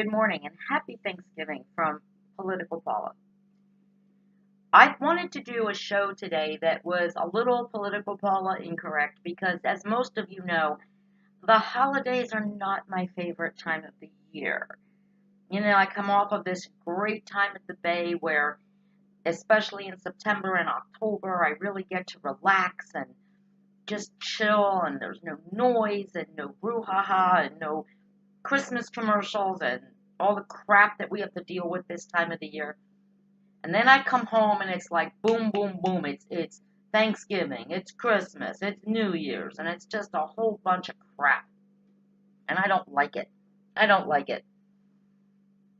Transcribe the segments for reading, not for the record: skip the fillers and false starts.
good morning, and happy Thanksgiving from Political Paula. I wanted to do a show today that was a little Political Paula incorrect because, as most of you know, the holidays are not my favorite time of the year. I come off of this great time at the Bay where, especially in September and October, I really get to relax and just chill, and there's no noise and no brouhaha and no Christmas commercials and all the crap that we have to deal with this time of the year. And then I come home and it's like boom, boom, boom. It's Thanksgiving, it's Christmas, it's New Year's, and it's just a whole bunch of crap. And I don't like it. I don't like it.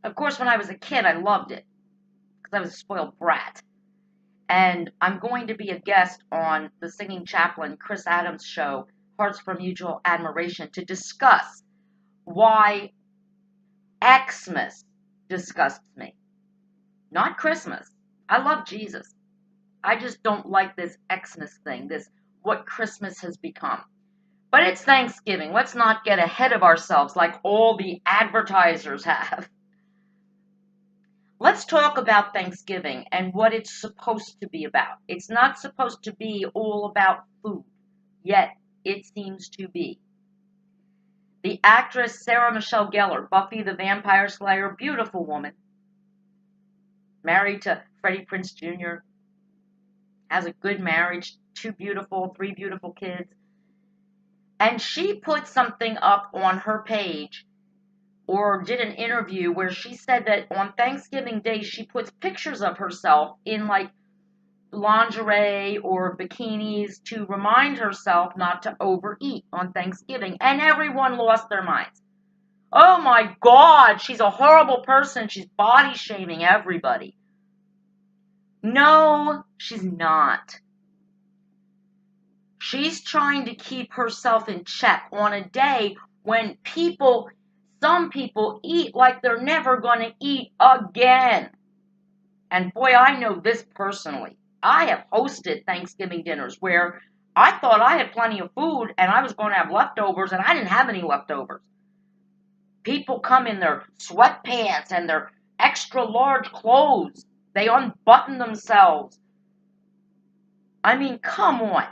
Of course, when I was a kid, I loved it because I was a spoiled brat. And I'm going to be a guest on the singing chaplain Chris Adams' show, Hearts for Mutual Admiration, to discuss why Xmas disgusts me. Not Christmas. I love Jesus. I just don't like this Xmas thing, this what Christmas has become. But it's Thanksgiving. Let's not get ahead of ourselves like all the advertisers have. Let's talk about Thanksgiving and what it's supposed to be about. It's not supposed to be all about food, yet it seems to be. The actress Sarah Michelle Gellar, Buffy the Vampire Slayer, beautiful woman, married to Freddie Prinze Jr., has a good marriage, three beautiful kids. And she put something up on her page or did an interview where she said that on Thanksgiving Day she puts pictures of herself in like lingerie or bikinis to remind herself not to overeat on Thanksgiving. And everyone lost their minds. Oh my God, she's a horrible person. She's body shaming everybody. No, she's not. She's trying to keep herself in check on a day when some people eat like they're never going to eat again. And boy, I know this personally. I have hosted Thanksgiving dinners where I thought I had plenty of food and I was going to have leftovers, and I didn't have any leftovers. People come in their sweatpants and their extra large clothes. They unbutton themselves. I mean, come on.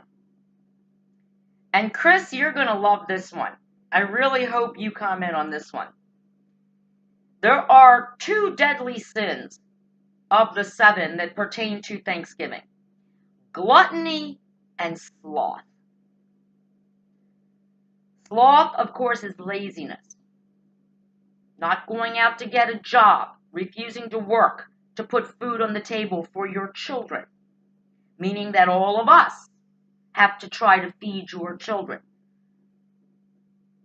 And Chris, you're going to love this one. I really hope you comment on this one. There are two deadly sins of the 7 that pertain to Thanksgiving: gluttony and sloth. Sloth, of course, is laziness. Not going out to get a job, refusing to work to put food on the table for your children, meaning that all of us have to try to feed your children.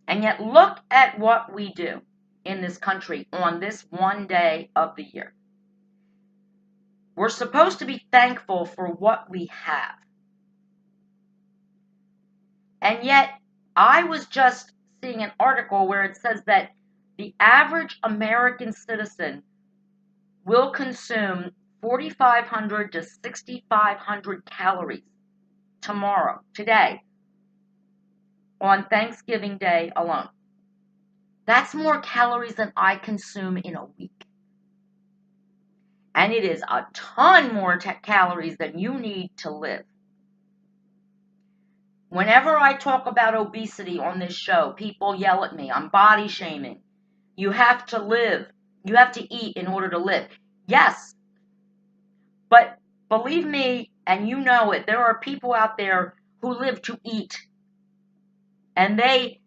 And yet look at what we do in this country on this one day of the year. We're supposed to be thankful for what we have. And yet I was just seeing an article where it says that the average American citizen will consume 4,500 to 6,500 calories today, on Thanksgiving Day alone. That's more calories than I consume in a week. And it is a ton more calories than you need to live. Whenever I talk about obesity on this show, people yell at me. I'm body shaming. You have to live. You have to eat in order to live. Yes. But believe me, and you know it, there are people out there who live to eat. And they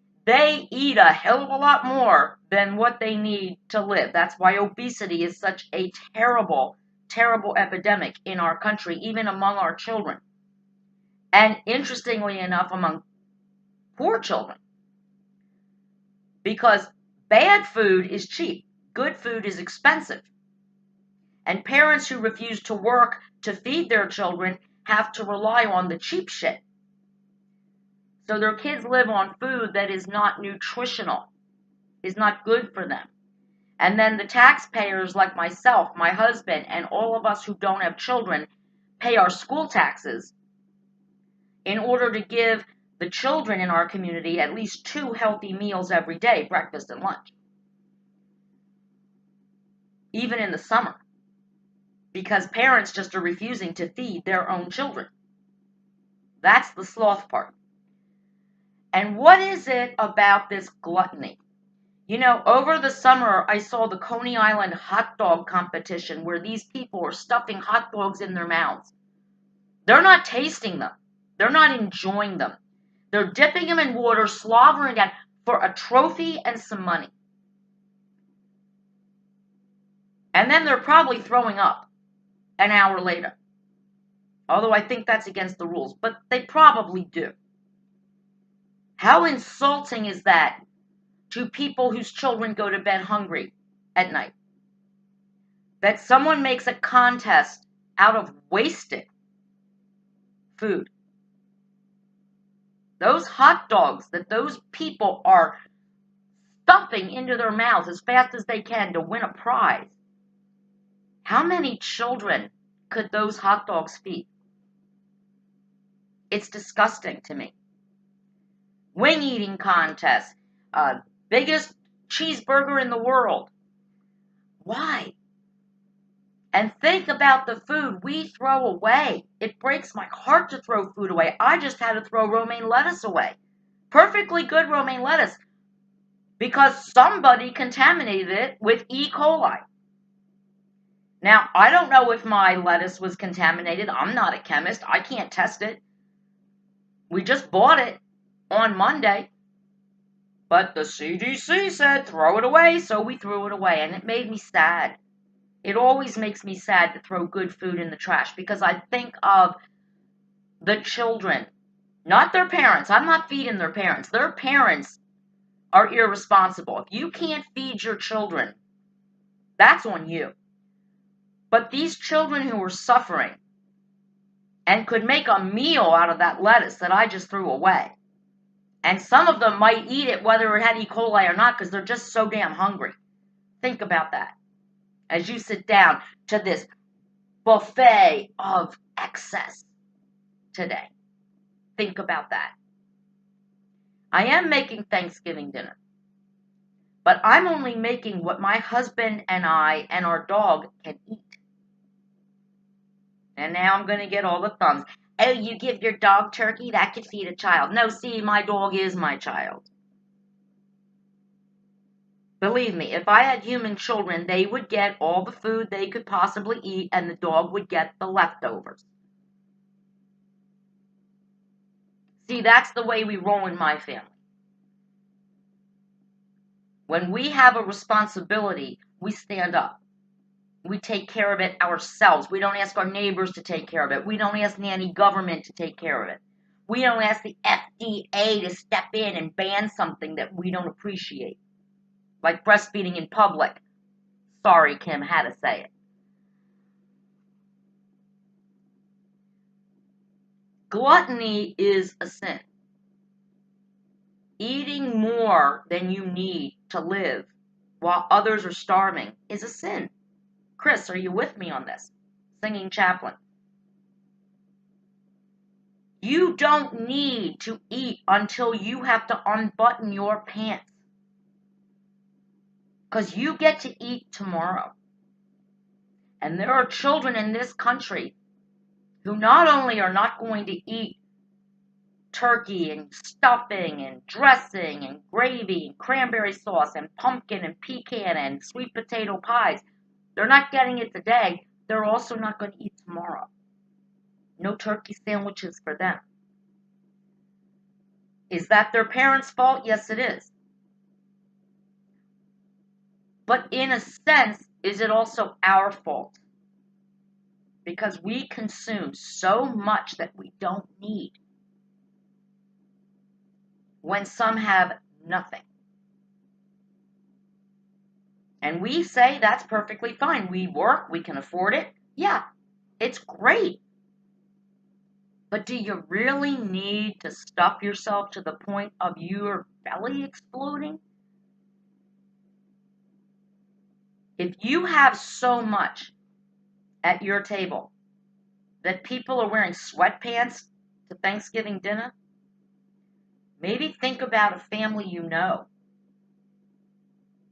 eat a hell of a lot more than what they need to live. That's why obesity is such a terrible, terrible epidemic in our country, even among our children. And interestingly enough, among poor children. Because bad food is cheap. Good food is expensive. And parents who refuse to work to feed their children have to rely on the cheap shit. So their kids live on food that is not nutritional, is not good for them. And then the taxpayers like myself, my husband, and all of us who don't have children pay our school taxes in order to give the children in our community at least 2 healthy meals every day, breakfast and lunch. even in the summer, because parents just are refusing to feed their own children. That's the sloth part. And what is it about this gluttony? You know, over the summer, I saw the Coney Island hot dog competition where these people are stuffing hot dogs in their mouths. They're not tasting them. They're not enjoying them. They're dipping them in water, slobbering down for a trophy and some money. And then they're probably throwing up an hour later. Although I think that's against the rules, but they probably do. How insulting is that to people whose children go to bed hungry at night? That someone makes a contest out of wasted food. Those hot dogs that those people are stuffing into their mouths as fast as they can to win a prize. How many children could those hot dogs feed? It's disgusting to me. Wing eating contest, biggest cheeseburger in the world. Why? And think about the food we throw away. It breaks my heart to throw food away. I just had to throw romaine lettuce away. Perfectly good romaine lettuce. Because somebody contaminated it with E. coli. Now, I don't know if my lettuce was contaminated. I'm not a chemist. I can't test it. We just bought it on Monday. But the CDC said throw it away, so we threw it away. And it made me sad. It always makes me sad to throw good food in the trash because I think of the children, not their parents. I'm not feeding their parents. Their parents are irresponsible. If you can't feed your children, that's on you. But these children who are suffering and could make a meal out of that lettuce that I just threw away, and some of them might eat it whether it had E. coli or not because they're just so damn hungry. Think about that as you sit down to this buffet of excess today. Think about that. I am making Thanksgiving dinner, but I'm only making what my husband and I and our dog can eat. And now I'm going to get all the thumbs. Oh, you give your dog turkey? That could feed a child. No, see, my dog is my child. Believe me, if I had human children, they would get all the food they could possibly eat, and the dog would get the leftovers. See, that's the way we roll in my family. When we have a responsibility, we stand up. We take care of it ourselves. We don't ask our neighbors to take care of it. We don't ask any government to take care of it. We don't ask the FDA to step in and ban something that we don't appreciate. Like breastfeeding in public. Sorry, Kim, had to say it. Gluttony is a sin. Eating more than you need to live while others are starving is a sin. Chris, are you with me on this? Singing chaplain. You don't need to eat until you have to unbutton your pants. Because you get to eat tomorrow. And there are children in this country who not only are not going to eat turkey and stuffing and dressing and gravy and cranberry sauce and pumpkin and pecan and sweet potato pies. They're not getting it today. They're also not going to eat tomorrow. No turkey sandwiches for them. Is that their parents' fault? Yes, it is. But in a sense, is it also our fault? Because we consume so much that we don't need when some have nothing. And we say that's perfectly fine. We work, we can afford it. Yeah, it's great. But do you really need to stuff yourself to the point of your belly exploding? If you have so much at your table that people are wearing sweatpants to Thanksgiving dinner, maybe think about a family you know.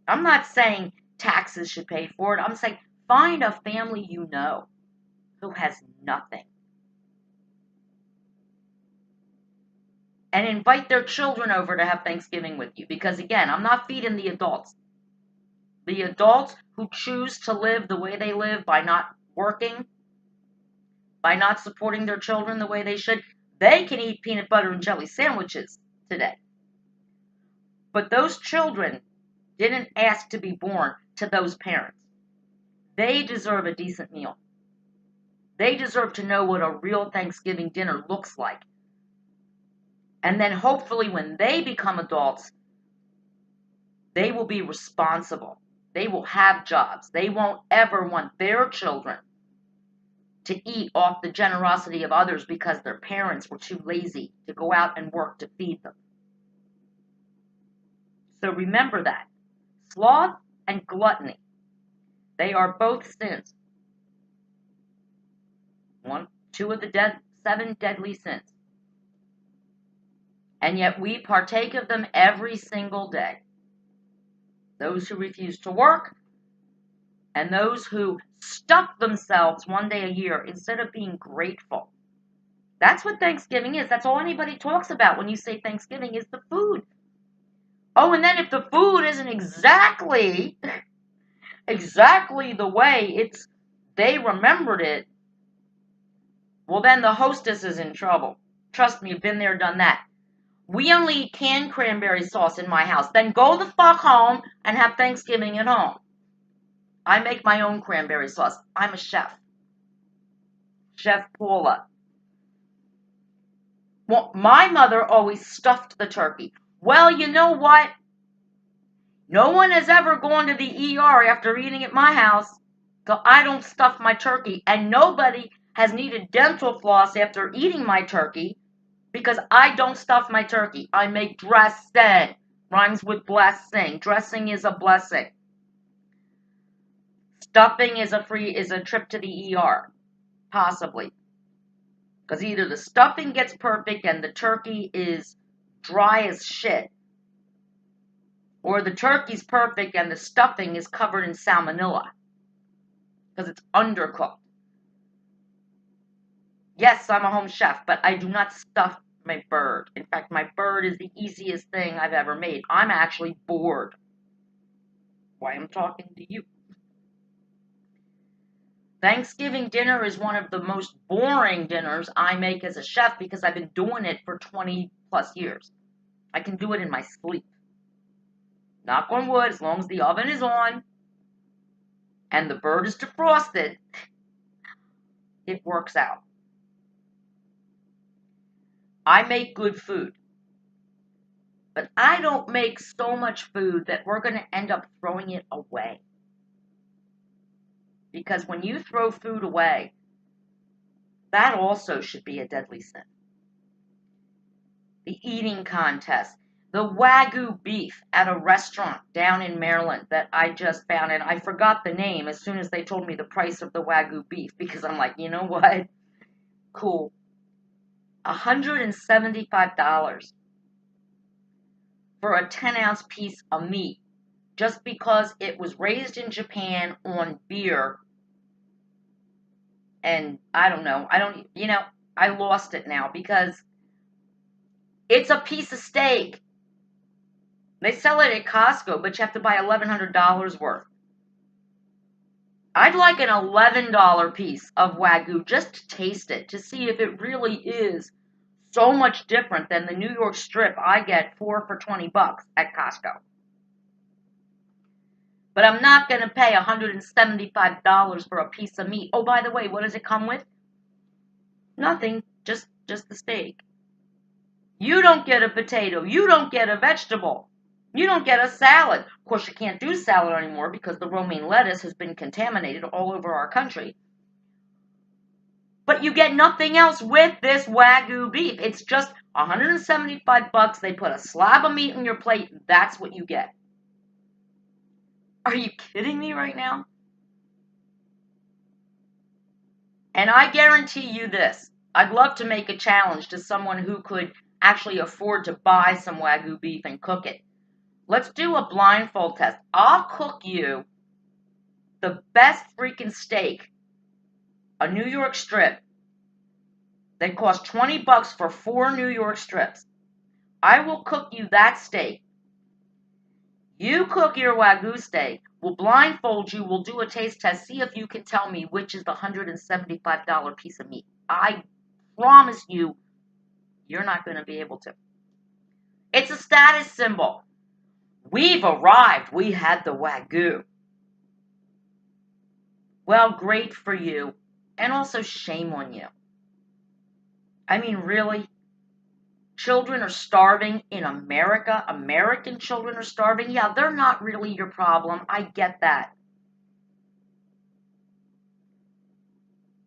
I'm not saying taxes should pay for it. I'm saying find a family you know who has nothing and invite their children over to have Thanksgiving with you. Because again, I'm not feeding the adults. The adults who choose to live the way they live by not working, by not supporting their children the way they should, they can eat peanut butter and jelly sandwiches today. But those children didn't ask to be born to those parents. They deserve a decent meal. They deserve to know what a real Thanksgiving dinner looks like. And then hopefully when they become adults, they will be responsible. They will have jobs. They won't ever want their children to eat off the generosity of others because their parents were too lazy to go out and work to feed them. So remember that. Sloth and gluttony, they are both sins. Two of the 7 deadly sins. And yet we partake of them every single day. Those who refuse to work and those who stuff themselves one day a year instead of being grateful. That's what Thanksgiving is. That's all anybody talks about when you say Thanksgiving is the food. Oh, and then if the food isn't exactly the way they remembered it, well, then the hostess is in trouble. Trust me, you've been there, done that. We only eat canned cranberry sauce in my house. Then go the fuck home and have Thanksgiving at home. I make my own cranberry sauce. I'm a chef. Chef Paula. Well, my mother always stuffed the turkey. Well, you know what? No one has ever gone to the ER after eating at my house, so I don't stuff my turkey. And nobody has needed dental floss after eating my turkey because I don't stuff my turkey. I make dressing. Rhymes with blessing. Dressing is a blessing. Stuffing is a trip to the ER. Possibly. Because either the stuffing gets perfect and the turkey is dry as shit, or the turkey's perfect and the stuffing is covered in salmonella because it's undercooked. Yes, I'm a home chef, but I do not stuff my bird. In fact, my bird is the easiest thing I've ever made. I'm actually bored. Why I'm talking to you. Thanksgiving dinner is one of the most boring dinners I make as a chef because I've been doing it for 20 plus years. I can do it in my sleep. Knock on wood, as long as the oven is on and the bird is defrosted, it works out. I make good food. But I don't make so much food that we're going to end up throwing it away. Because when you throw food away, that also should be a deadly sin. The eating contest. The Wagyu beef at a restaurant down in Maryland that I just found, and I forgot the name as soon as they told me the price of the Wagyu beef, because I'm like, you know what? Cool. $175 for a 10-ounce piece of meat, just because it was raised in Japan on beer. And I don't know, I lost it now because it's a piece of steak. They sell it at Costco, but you have to buy $1,100 worth. I'd like an $11 piece of Wagyu just to taste it, to see if it really is so much different than the New York strip I get 4 for $20 at Costco. But I'm not going to pay $175 for a piece of meat. Oh, by the way, what does it come with? Nothing, just the steak. You don't get a potato. You don't get a vegetable. You don't get a salad. Of course, you can't do salad anymore because the romaine lettuce has been contaminated all over our country. But you get nothing else with this Wagyu beef. It's just $175. They put a slab of meat on your plate. And that's what you get. Are you kidding me right now? And I guarantee you this. I'd love to make a challenge to someone who could actually afford to buy some Wagyu beef and cook it. Let's do a blindfold test. I'll cook you the best freaking steak, a New York strip, that costs $20 for 4 New York strips. I will cook you that steak. You cook your Wagyu steak. We'll blindfold you. We'll do a taste test. See if you can tell me which is the $175 piece of meat. I promise you, you're not going to be able to. It's a status symbol. We've arrived. We had the Wagyu. Well, great for you. And also shame on you. I mean, really? Children are starving in America. American children are starving. Yeah, they're not really your problem. I get that.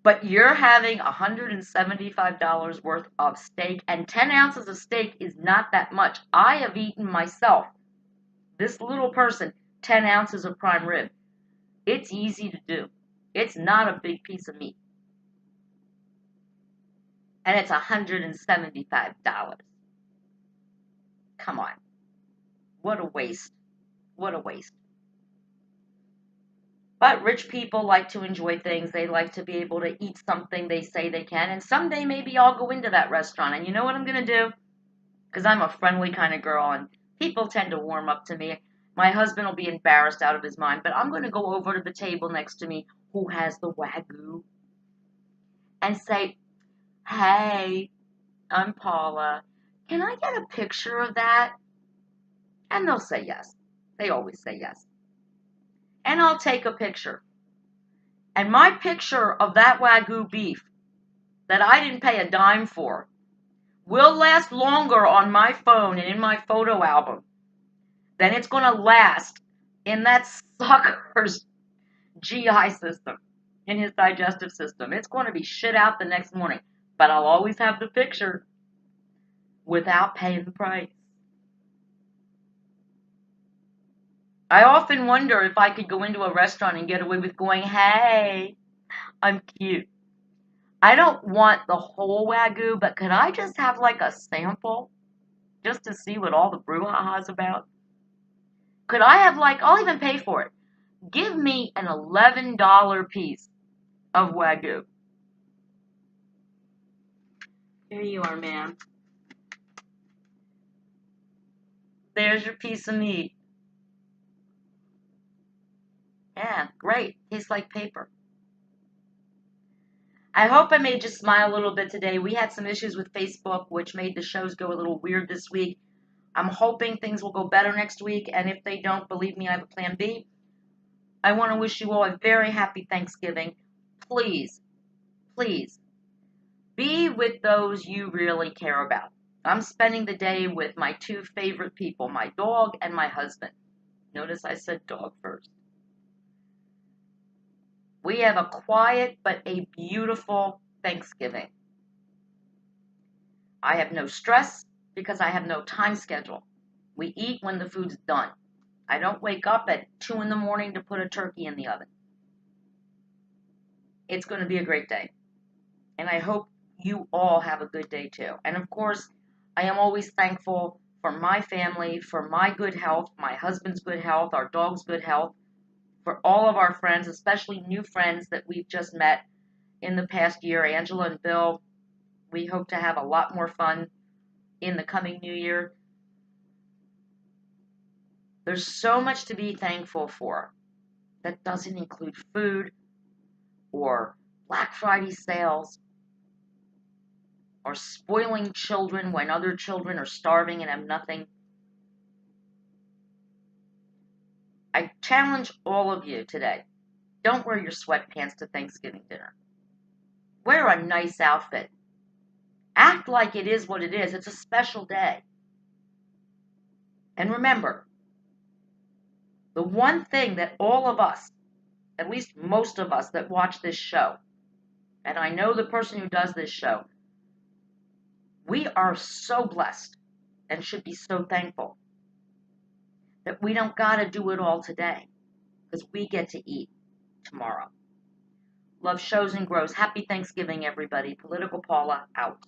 But you're having $175 worth of steak, and 10 ounces of steak is not that much. I have eaten myself, this little person, 10 ounces of prime rib. It's easy to do. It's not a big piece of meat. And it's $175. Come on. What a waste. What a waste. But rich people like to enjoy things. They like to be able to eat something they say they can. And someday maybe I'll go into that restaurant. And you know what I'm going to do? Because I'm a friendly kind of girl and people tend to warm up to me. My husband will be embarrassed out of his mind. But I'm going to go over to the table next to me who has the Wagyu and say, "Hey, I'm Paula. Can I get a picture of that?" And they'll say yes. They always say yes. And I'll take a picture. And my picture of that Wagyu beef that I didn't pay a dime for will last longer on my phone and in my photo album than it's going to last in that sucker's GI system, in his digestive system. It's going to be shit out the next morning. But I'll always have the picture without paying the price. I often wonder if I could go into a restaurant and get away with going, "Hey, I'm cute. I don't want the whole Wagyu, but could I just have like a sample just to see what all the brouhaha's about? Could I have like, I'll even pay for it. Give me an $11 piece of Wagyu." Here you are, ma'am. There's your piece of meat. Yeah, great. Tastes like paper. I hope I made you smile a little bit today. We had some issues with Facebook, which made the shows go a little weird this week. I'm hoping things will go better next week, and if they don't, believe me, I have a plan B. I want to wish you all a very happy Thanksgiving. Please, please, be with those you really care about. I'm spending the day with my two favorite people, my dog and my husband. Notice I said dog first. We have a quiet but a beautiful Thanksgiving. I have no stress because I have no time schedule. We eat when the food's done. I don't wake up at 2 in the morning to put a turkey in the oven. It's going to be a great day. And I hope you all have a good day too. And of course, I am always thankful for my family, for my good health, my husband's good health, our dog's good health, for all of our friends, especially new friends that we've just met in the past year, Angela and Bill. We hope to have a lot more fun in the coming new year. There's so much to be thankful for. That doesn't include food or Black Friday sales or spoiling children when other children are starving and have nothing. I challenge all of you today. Don't wear your sweatpants to Thanksgiving dinner. Wear a nice outfit. Act like it is what it is. It's a special day. And remember, the one thing that all of us, at least most of us that watch this show, and I know the person who does this show, we are so blessed and should be so thankful that we don't got to do it all today because we get to eat tomorrow. Love shows and grows. Happy Thanksgiving, everybody. Political Paula out.